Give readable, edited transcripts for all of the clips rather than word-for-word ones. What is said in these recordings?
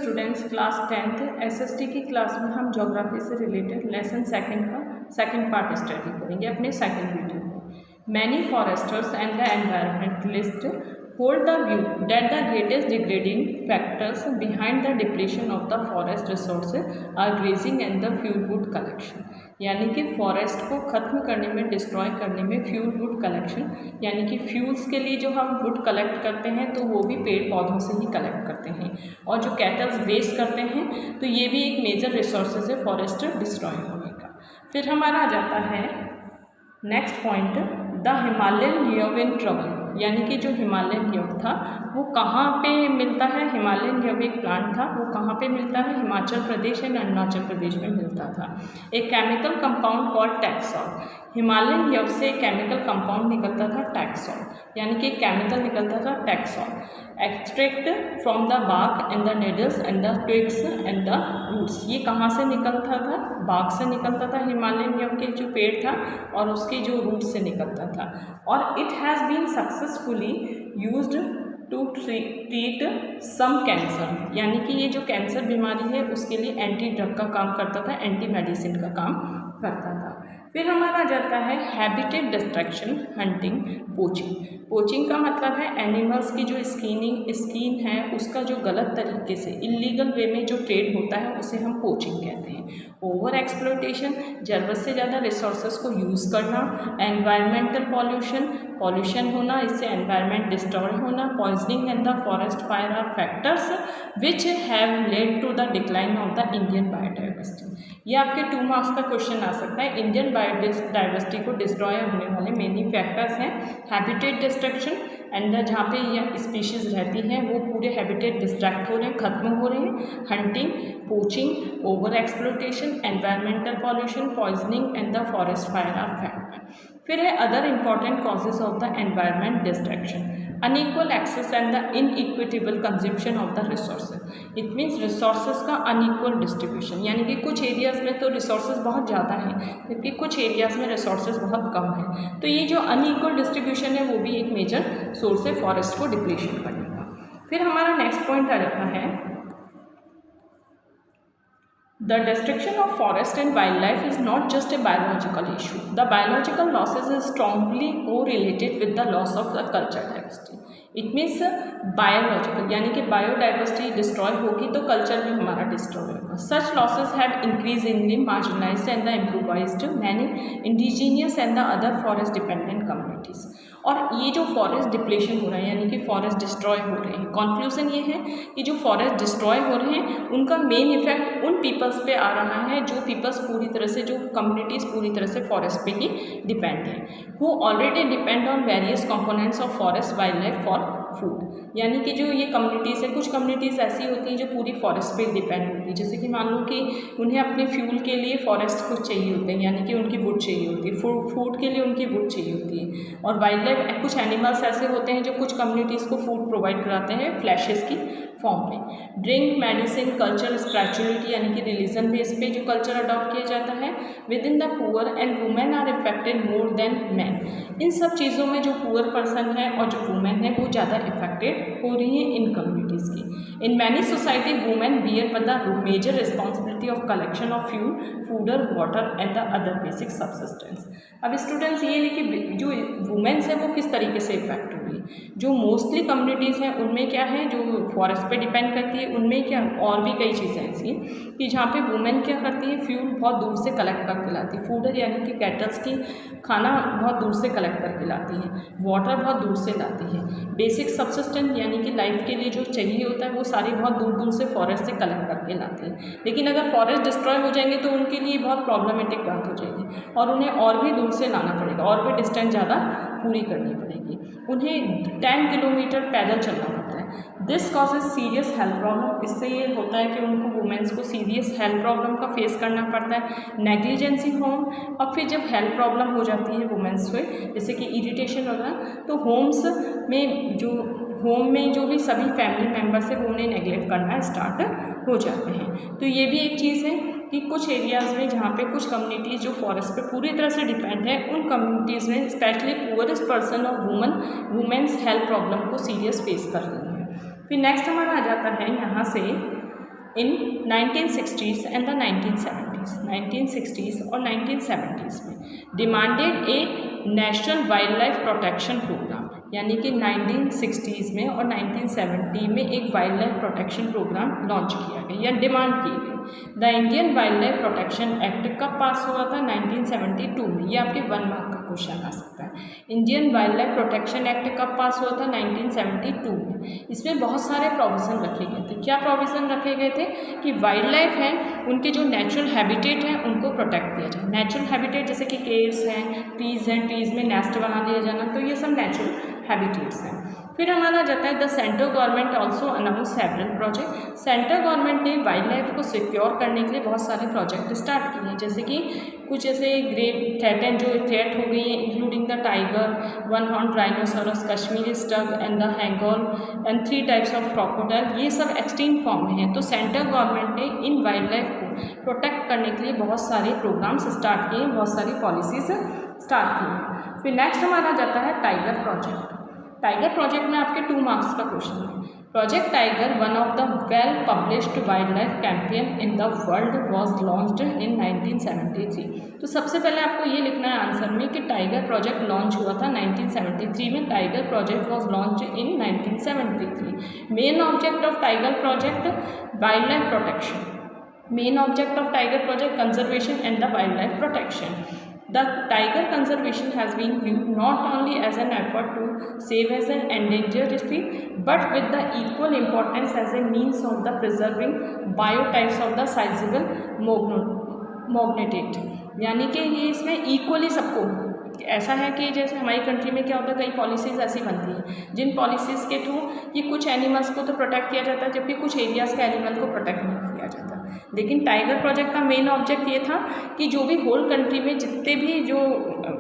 Students, class 10th SST की class में हम ज्योग्राफी से रिलेटेड लेसन सेकंड का सेकंड पार्ट स्टडी करेंगे अपने सेकंड वीडियो में। Many Forester's and the environmentalist hold the view that the greatest degrading factors behind the depletion of the forest resources are grazing and the fuel wood collection। यानी कि forest को ख़त्म करने में, destroy करने में fuel wood collection, यानी कि फ्यूल्स के लिए जो हम वुड कलेक्ट करते हैं तो वो भी पेड़ पौधों से ही कलेक्ट करते हैं, और जो कैटल्स वेस्ट करते हैं तो ये भी एक मेजर रिसोर्सेज है फॉरेस्ट डिस्ट्रॉय होने का। फिर हमारा आ जाता है next point, the Himalayan yew in trouble, यानी कि जो हिमालयन यव था वो कहाँ पे मिलता है। हिमालयन यव एक प्लांट था, वो कहाँ पे मिलता है, हिमाचल प्रदेश एंड अरुणाचल प्रदेश में मिलता था। एक केमिकल कंपाउंड कॉल्ड टैक्सॉल, हिमालयन यव से केमिकल कंपाउंड निकलता था टैक्सॉल, यानी कि केमिकल निकलता था taxol, extract from the bark and the needles and the twigs and the roots. ये कहाँ से निकलता था, बार्क से निकलता था, हिमालयन यव के जो पेड़ था और उसके जो रूट से निकलता था। और it has been successfully used to treat some cancer, यानी कि ये जो कैंसर बीमारी है उसके लिए एंटी ड्रग का काम करता था, एंटी मेडिसिन का काम करता था। फिर हमारा जाता है habitat destruction, hunting, poaching. Poaching का मतलब है एनिमल्स की जो स्किन है उसका जो गलत तरीके से इलीगल वे में जो ट्रेड होता है उसे हम पोचिंग कहते हैं। ओवर एक्सप्लोइटेशन, ज़रूरत से ज़्यादा रिसोर्सेज को यूज़ करना। एनवायरमेंटल पॉल्यूशन होना, इससे एनवायरनमेंट डिस्ट्रॉय होना। Poisoning and the forest fire are factors which have led to the decline of the Indian biodiversity. ये आपके 2 मार्क्स का क्वेश्चन आ सकता है। इंडियन बायोडाइवर्सिटी को डिस्ट्रॉय होने वाले मेनली फैक्टर्स हैं हैबिटेट डिस्ट्रक्शन, एंड जहाँ पे यह स्पीशीज़ रहती हैं वो पूरे हैबिटेट डिस्ट्रैक्ट हो रहे हैं, ख़त्म हो रहे हैं। Hunting, poaching, over exploitation, environmental pollution, poisoning and the forest fire are factor. फिर है other important causes of the environment destruction, unequal access and the inequitable consumption of the resources. It means resources का unequal distribution, यानी कि कुछ areas में तो resources बहुत ज़्यादा हैं जबकि कुछ एरियाज़ में रिसोर्सेज बहुत कम है। तो ये जो अनइक्वल डिस्ट्रीब्यूशन है वो भी एक मेजर सोर्स है फॉरेस्ट को डिप्लीशन करने का। फिर हमारा नेक्स्ट पॉइंट आ जाता है The destruction of forest and wildlife is not just a biological issue. The biological losses is strongly correlated with the loss of the cultural diversity. It means biological, यानी कि biodiversity destroy होगी तो culture भी हमारा destroy होगा। Such losses have increasingly marginalized and the improvised many indigenous and the other forest dependent communities. और ये जो फॉरेस्ट डिप्लेशन हो रहा है यानी कि फॉरेस्ट डिस्ट्रॉय हो रहे हैं, कंक्लूजन ये है कि जो फॉरेस्ट डिस्ट्रॉय हो रहे हैं उनका मेन इफेक्ट उन पीपल्स पे आ रहा है जो पीपल्स पूरी तरह से, जो कम्युनिटीज़ पूरी तरह से फॉरेस्ट पे ही डिपेंड हैं, who already depend on various components of forest wild life for food. यानी कि जो ये कम्युनिटीज़ है, कुछ कम्युनिटीज़ ऐसी होती हैं जो पूरी फॉरेस्ट पे डिपेंड होती है, जैसे कि मान लो कि उन्हें अपने फ्यूल के लिए फॉरेस्ट कुछ चाहिए होते हैं, यानी कि उनकी वुड चाहिए होती है, फूड के लिए उनकी वुड चाहिए होती है। और वाइल्ड लाइफ कुछ एनिमल्स ऐसे होते हैं जो कुछ कम्युनिटीज़ को फूड प्रोवाइड कराते हैं फ्लैशेस की फॉर्म में। ड्रिंक, मेडिसिन, कल्चर, स्पिरिचुअलिटी यानी कि रिलीजन बेस पे जो कल्चर अडॉप्ट किया जाता है। Within the poor and women are affected more than man. इन सब चीज़ों में जो पुअर पर्सन है और जो वुमेन है वो ज़्यादा इफेक्टेड हो रही हैं इन कम्युनिटीज़ की। In many society women bear the major responsibility of collection of fuel, fodder, water and the other basic subsistence. अब स्टूडेंट्स ये है कि जो वुमेन्स है वो किस तरीके से इफेक्ट हो रही है। जो मोस्टली कम्युनिटीज़ हैं उनमें क्या है, जो फॉरेस्ट पे डिपेंड करती है उनमें क्या और भी कई चीज़ें ऐसी हैं कि जहाँ पे वुमेन क्या करती है, फ्यूल बहुत दूर से कलेक्ट करके लाती है, फूडर यानी कि कैटल्स की खाना बहुत दूर से कलेक्ट करके लाती है, वाटर बहुत दूर से लाती है, बेसिक सबसिस्टेंस यानी कि लाइफ के लिए जो चाहिए होता है वो सारी बहुत दूर दूर से फॉरेस्ट से कलेक्ट करके लाती है। लेकिन अगर फॉरेस्ट डिस्ट्रॉय हो जाएंगे तो उनके लिए बहुत प्रॉब्लमेटिक बात हो जाएगी और उन्हें और भी दूर से लाना पड़ेगा, और भी डिस्टेंस ज़्यादा पूरी करनी पड़ेगी, उन्हें 10 किलोमीटर पैदल चलना पड़ता है। This causes serious health problem. इससे ये होता है कि उनको वुमेन्स को सीरियस हेल्थ प्रॉब्लम का फेस करना पड़ता है। नेग्लिजेंसी होम, और फिर जब हेल्थ प्रॉब्लम हो जाती है वुमेन्स को, जैसे कि इरिटेशन वगैरह, तो होम में जो भी सभी फैमिली मेम्बर्स है वो उन्हें नेग्लेक्ट करना स्टार्ट हो जाते हैं। तो ये भी एक चीज़ है कि कुछ एरियाज़ में जहाँ पे कुछ कम्युनिटीज़ जो फॉरेस्ट पे पूरी तरह से डिपेंड है उन कम्युनिटीज़ में स्पेशली पुअरेस्ट पर्सन और वुमेन्स हेल्थ प्रॉब्लम को सीरियस फेस कर रही हैं। फिर नेक्स्ट हमारा आ जाता है यहाँ से इन 1960s and the 1970s, 1960s और 1970s में demanded a national wildlife protection programme, यानी कि 1960s में और 1970 में एक wildlife protection programme launch किया गया या डिमांड की गई। The Indian wildlife protection act कब पास हुआ था? 1972 में। ये आपके 1 मार्क का क्वेश्चन आ सकता है। Indian wildlife protection act कब पास हुआ था? 1972 में। इसमें बहुत सारे प्रोविज़न रखे गए थे। क्या प्रोविज़न रखे गए थे? कि वाइल्ड लाइफ हैं उनके जो नेचुरल हैबिटेट हैं उनको प्रोटेक्ट किया जाए। नेचुरल हैबिटेट जैसे कि केव्स हैं, ट्रीज़ में नेस्ट बना दिया जाना, तो ये सब नेचुरल हैबिटेट्स हैं। फिर हमारा जाता है the central government also announce several project. Central government ने वाइल्ड लाइफ को सिक्योर करने के लिए बहुत सारे प्रोजेक्ट स्टार्ट किए हैं, जैसे कि कुछ ऐसे ग्रेट थ्रेट हो गई हैं, including the tiger, 1 horn rhinoceros, Kashmiri stag and the hangul and 3 types of crocodile. ये सब एक्सटिंक्ट फॉर्म में हैं। तो सेंट्रल गवर्नमेंट ने इन वाइल्ड लाइफ को प्रोटेक्ट करने के लिए बहुत सारे प्रोग्राम्स स्टार्ट किए हैं, बहुत सारी पॉलिसीज़ स्टार्ट की हैं। फिर नेक्स्ट हमारा जाता है टाइगर प्रोजेक्ट। टाइगर प्रोजेक्ट में आपके 2 मार्क्स का क्वेश्चन है। Project tiger, one of the well published wild life campaign in the world, was launched in 1973। तो सबसे पहले आपको ये लिखना है आंसर में कि टाइगर प्रोजेक्ट लॉन्च हुआ था 1973 में। Tiger project was launch in 1973। Main object of tiger project wild life protection. Main object of tiger project conservation and the wildlife protection. The tiger conservation has been viewed not only as an effort to save as an endangered species, but with the equal importance as a means of the preserving biotypes of the sizable mognatate. यानी कि ये इसमें equally सबको ऐसा है कि जैसे हमारी कंट्री में क्या होता है, कई पॉलिसीज़ ऐसी बनती हैं जिन पॉलिसीज़ के थ्रू ये कुछ एनिमल्स को तो प्रोटेक्ट किया जाता है, जबकि कुछ एरियाज़ के एनिमल को प्रोटेक्ट नहीं किया जाता। लेकिन टाइगर प्रोजेक्ट का मेन ऑब्जेक्ट ये था कि जो भी होल कंट्री में जितने भी जो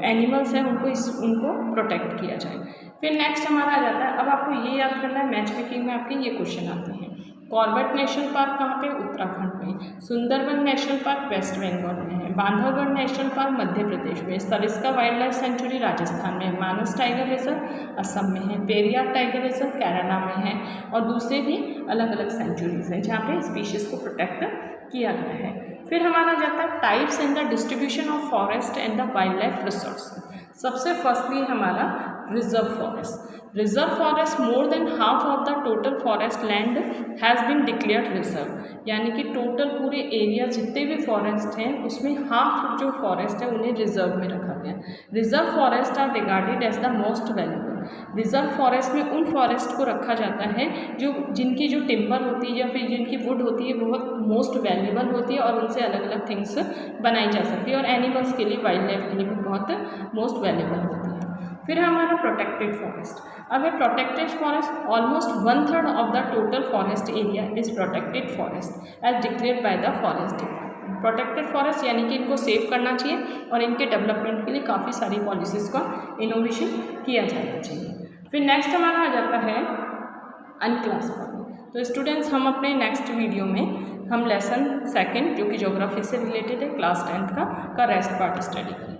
एनिमल्स हैं उनको प्रोटेक्ट किया जाए। फिर नेक्स्ट हमारा आ जाता है, अब आपको ये याद करना है, मैच मेकिंग में आपके ये क्वेश्चन आते हैं। कॉर्बेट नेशनल पार्क कहाँ पे? उत्तराखंड में। Sundarban national park West Bengal में है। बांधवगढ़ नेशनल पार्क मध्य प्रदेश में। Sariska wildlife sanctuary Rajasthan में। मानस टाइगर रिजर्व असम में है। पेरियार टाइगर रिजर्व केरला में है। और दूसरे भी अलग अलग सेंचुरीज हैं जहाँ पे स्पीशीज़ को प्रोटेक्ट किया गया है। फिर हमारा जाता है types and the distribution of forest and the wildlife resource. सबसे फर्स्टली हमारा reserve forest. Reserve forest, more than half of the total forest land has been declared reserve, यानी कि टोटल पूरे एरिया जितने भी फॉरेस्ट हैं उसमें half जो फॉरेस्ट है उन्हें रिजर्व में रखा गया। Reserve forest are regarded as the most valuable. Reserve forest में उन फॉरेस्ट को रखा जाता है जिनकी जो टिम्बर होती है या फिर जिनकी वुड होती है बहुत मोस्ट वैल्यूएबल होती है और उनसे अलग अलग थिंग्स बनाई जा सकती है और एनिमल्स के लिए, वाइल्ड लाइफ के लिए भी बहुत मोस्ट वैल्यूएबल होती है। फिर हमारा प्रोटेक्टेड फॉरेस्ट। अब है protected forest, almost 1/3 of the total forest area is protected forest as declared by the forest department. Protected forest यानी कि इनको सेव करना चाहिए और इनके डेवलपमेंट के लिए काफ़ी सारी पॉलिसीज़ का इनोवेशन किया जाना चाहिए। फिर नेक्स्ट हमारा आ जाता है अनक्लासिफाइड। तो स्टूडेंट्स, हम अपने नेक्स्ट वीडियो में हम लेसन 2 जो कि ज्योग्राफी से रिलेटेड है, क्लास 10th का रेस्ट पार्ट स्टडी करेंगे।